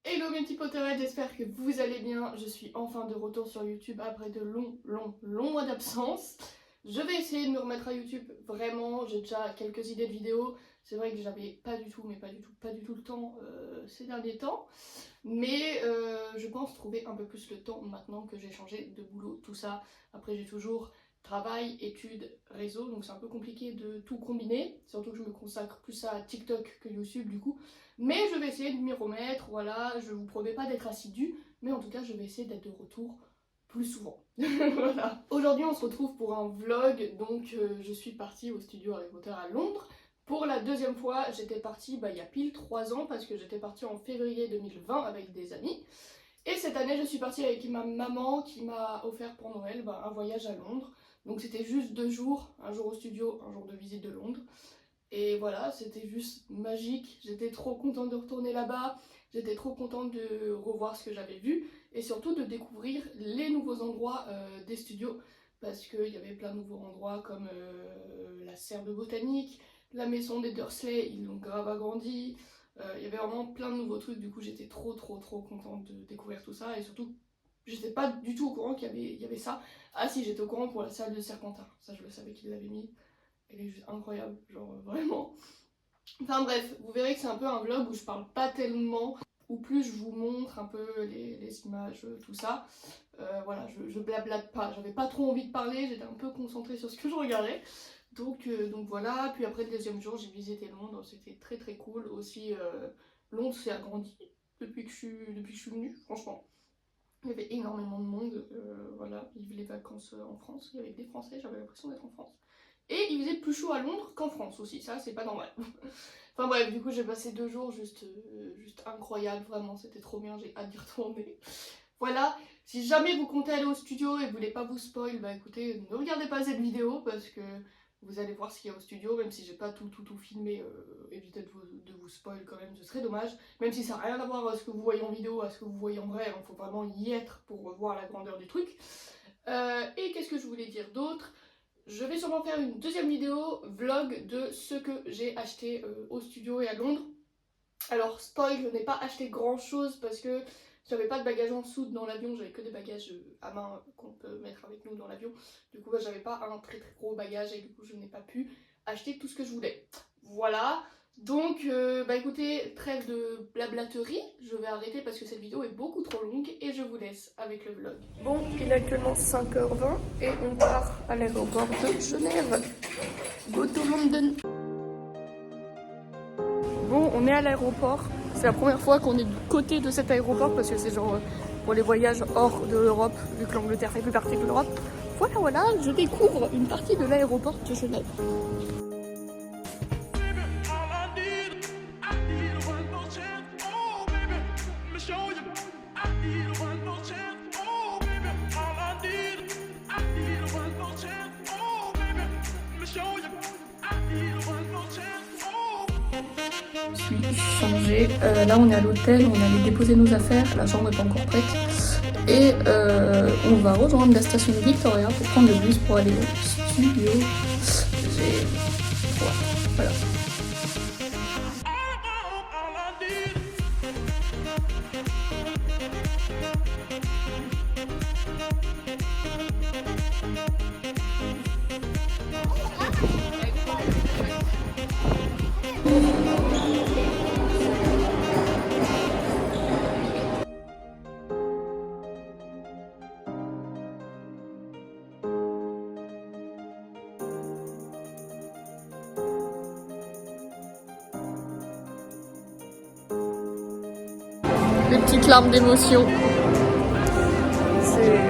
Hello mes petits poterettes, j'espère que vous allez bien. Je suis enfin de retour sur YouTube après de longs mois d'absence. Je vais essayer de me remettre à YouTube, vraiment, j'ai déjà quelques idées de vidéos. C'est vrai que j'avais pas du tout le temps ces derniers temps. Mais je pense trouver un peu plus le temps maintenant que j'ai changé de boulot, tout ça. Après j'ai toujours travail, études, réseau, donc c'est un peu compliqué de tout combiner. Surtout que je me consacre plus à TikTok que YouTube du coup. Mais je vais essayer de m'y remettre, voilà, je vous promets pas d'être assidue, mais en tout cas je vais essayer d'être de retour plus souvent. Voilà. Aujourd'hui on se retrouve pour un vlog, donc je suis partie au studio Harry Potter à Londres. Pour la deuxième fois, j'étais partie il y a pile 3 ans parce que j'étais partie en février 2020 avec des amis. Et cette année, je suis partie avec ma maman qui m'a offert pour Noël un voyage à Londres. Donc c'était juste 2 jours, un jour au studio, un jour de visite de Londres. Et voilà, c'était juste magique. J'étais trop contente de retourner là-bas. J'étais trop contente de revoir ce que j'avais vu et surtout de découvrir les nouveaux endroits des studios parce qu'il y avait plein de nouveaux endroits comme la serre de botanique, la maison des Dursley, ils l'ont grave agrandi. Il y avait vraiment plein de nouveaux trucs, du coup j'étais trop contente de découvrir tout ça et surtout j'étais pas du tout au courant qu'il y avait ça. Ah si, j'étais au courant pour la salle de Serpentard, ça je le savais qu'ils l'avaient mis. Elle est juste incroyable, genre vraiment. Enfin bref, vous verrez que c'est un peu un vlog où je parle pas tellement, ou plus je vous montre un peu les images, tout ça. Voilà, je blablate pas, j'avais pas trop envie de parler, j'étais un peu concentrée sur ce que je regardais. Donc voilà, puis après le deuxième jour j'ai visité Londres, c'était très cool. Aussi Londres s'est agrandi depuis que je suis venue, franchement. Il y avait énormément de monde, voilà, vive les vacances en France, il y avait des Français, j'avais l'impression d'être en France. Et il faisait plus chaud à Londres qu'en France aussi, ça c'est pas normal. Enfin bref, du coup j'ai passé 2 jours juste incroyables, vraiment, c'était trop bien, j'ai hâte d'y retourner. Voilà, si jamais vous comptez aller au studio et vous voulez pas vous spoil, bah écoutez, ne regardez pas cette vidéo parce que vous allez voir ce qu'il y a au studio, même si j'ai pas tout filmé, évitez de vous spoil quand même, ce serait dommage. Même si ça n'a rien à voir à ce que vous voyez en vidéo, à ce que vous voyez en vrai, il faut vraiment y être pour voir la grandeur du truc. Et qu'est-ce que je voulais dire d'autre? Je vais sûrement faire une deuxième vidéo vlog de ce que j'ai acheté au studio et à Londres. Alors spoil, je n'ai pas acheté grand chose parce que j'avais pas de bagages en soude dans l'avion, j'avais que des bagages à main qu'on peut mettre avec nous dans l'avion. Du coup j'avais pas un très gros bagage et du coup je n'ai pas pu acheter tout ce que je voulais. Voilà, donc écoutez, trêve de blablaterie, je vais arrêter parce que cette vidéo est beaucoup trop longue et je vous laisse avec le vlog. Bon, il est actuellement 5h20 et on part à l'aéroport de Genève. Go to London. Bon, on est à l'aéroport. C'est la première fois qu'on est du côté de cet aéroport parce que c'est genre pour les voyages hors de l'Europe, vu que l'Angleterre fait plus partie de l'Europe. Voilà, je découvre une partie de l'aéroport de Genève. Je suis changée. Là, on est à l'hôtel, on allait déposer nos affaires. La chambre n'est pas encore prête. Et on va rejoindre la station de Victoria pour prendre le bus pour aller au studio. J'ai trop hâte. Voilà. Des petites larmes d'émotion. C'est...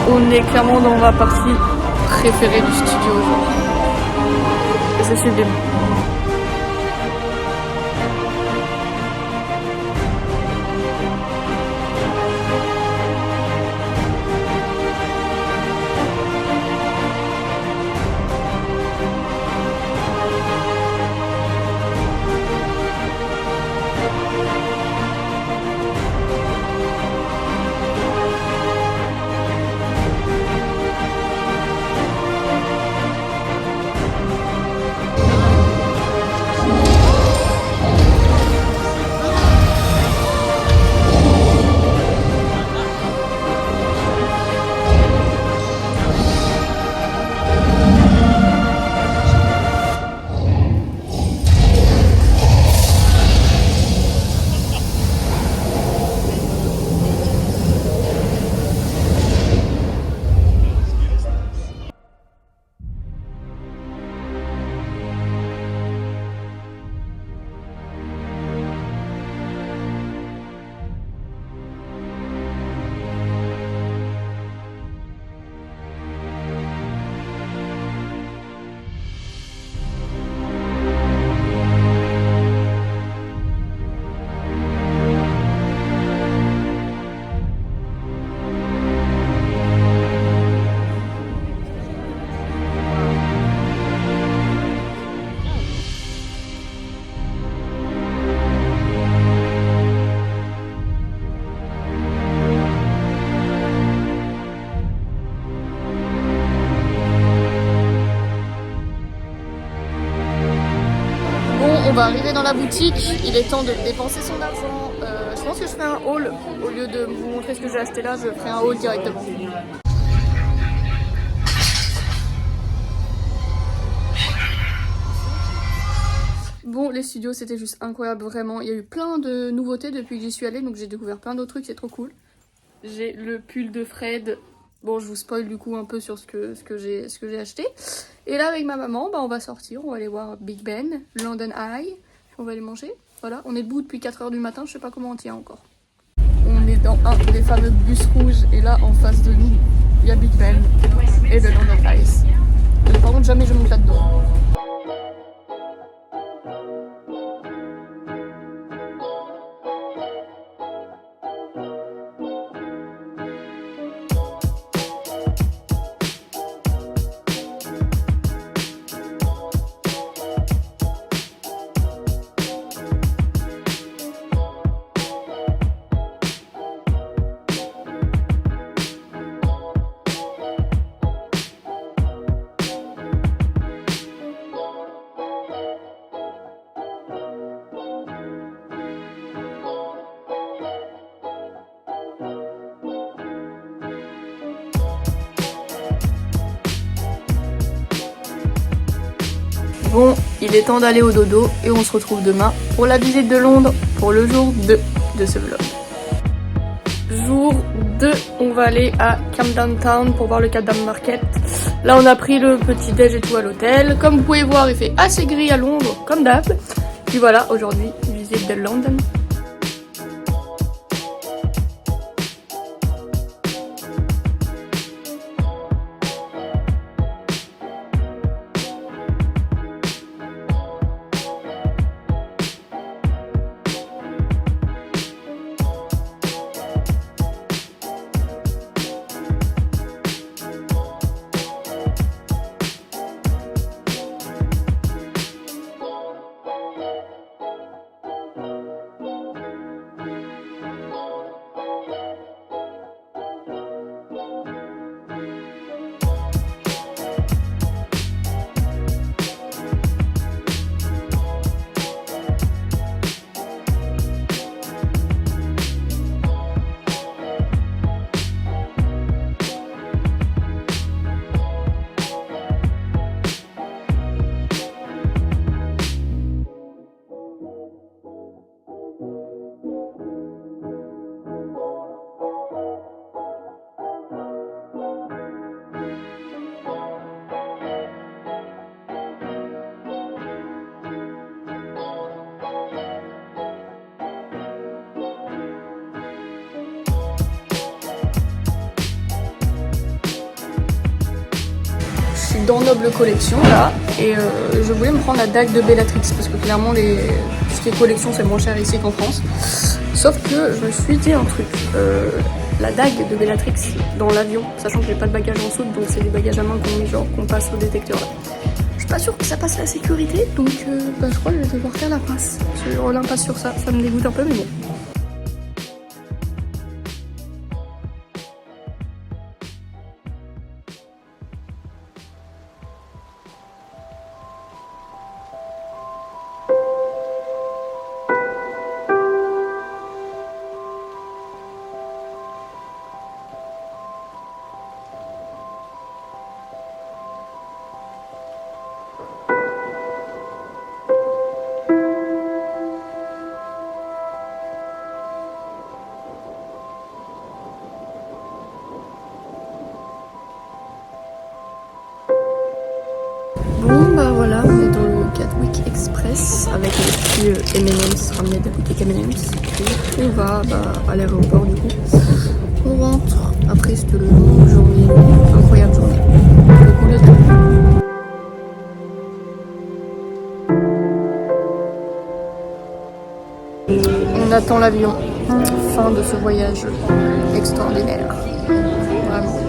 On est clairement dans ma partie préférée du studio, genre. Et c'est sublime. On va arriver dans la boutique, il est temps de dépenser son argent. Je pense que je fais un haul, au lieu de vous montrer ce que j'ai acheté là, je ferai un haul directement. Bon, les studios c'était juste incroyable, vraiment. Il y a eu plein de nouveautés depuis que j'y suis allée, donc j'ai découvert plein d'autres trucs, c'est trop cool. J'ai le pull de Fred. Bon, je vous spoil du coup un peu sur ce que j'ai acheté. Et là, avec ma maman, bah, on va sortir, on va aller voir Big Ben, London Eye. On va aller manger. Voilà, on est debout depuis 4 h du matin, je sais pas comment on tient encore. On est dans un des fameux bus rouges et là, en face de nous, il y a Big Ben et le London Eye. Par contre, jamais je monte là-dedans. Bon, il est temps d'aller au dodo et on se retrouve demain pour la visite de Londres pour le jour 2 de ce vlog. Jour 2, on va aller à Camden Town pour voir le Camden Market. Là on a pris le petit déj et tout à l'hôtel. Comme vous pouvez voir, il fait assez gris à Londres, comme d'hab. Puis voilà, aujourd'hui, visite de London. dans Noble Collection là et je voulais me prendre la dague de Bellatrix parce que clairement tout ce qui est collection c'est moins cher ici qu'en France. Sauf que je me suis dit un truc, la dague de Bellatrix dans l'avion, sachant que j'ai pas de bagage en soute donc c'est des bagages à main qu'on passe au détecteur là. Je suis pas sûre que ça passe la sécurité donc je crois que je vais devoir faire la passe. Je reviens pas sur ça, ça me dégoûte un peu mais bon. Bon bah voilà, on est dans le Gatwick Express avec les petits M&M's ramenés de la boutique M&M's et on va à l'aéroport du coup. On rentre, après c'était une longue journée, incroyable journée. Beaucoup de temps. On attend l'avion, fin de ce voyage extraordinaire, vraiment.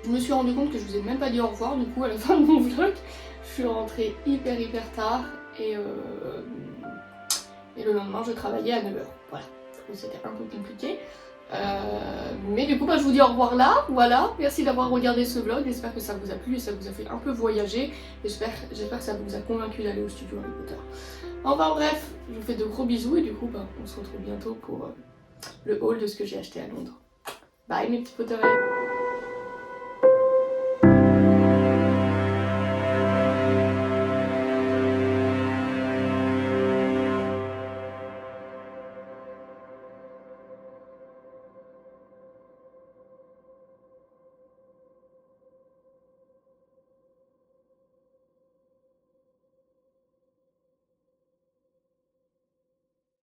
Je me suis rendu compte que je vous ai même pas dit au revoir du coup à la fin de mon vlog. Je suis rentrée hyper tard et le lendemain je travaillais à 9h. Voilà, c'était un peu compliqué. Mais du coup je vous dis au revoir là, voilà. Merci d'avoir regardé ce vlog, j'espère que ça vous a plu et ça vous a fait un peu voyager. J'espère que ça vous a convaincu d'aller au studio Harry Potter. Enfin bref, je vous fais de gros bisous et du coup on se retrouve bientôt pour le haul de ce que j'ai acheté à Londres. Bye mes petits Potterheads.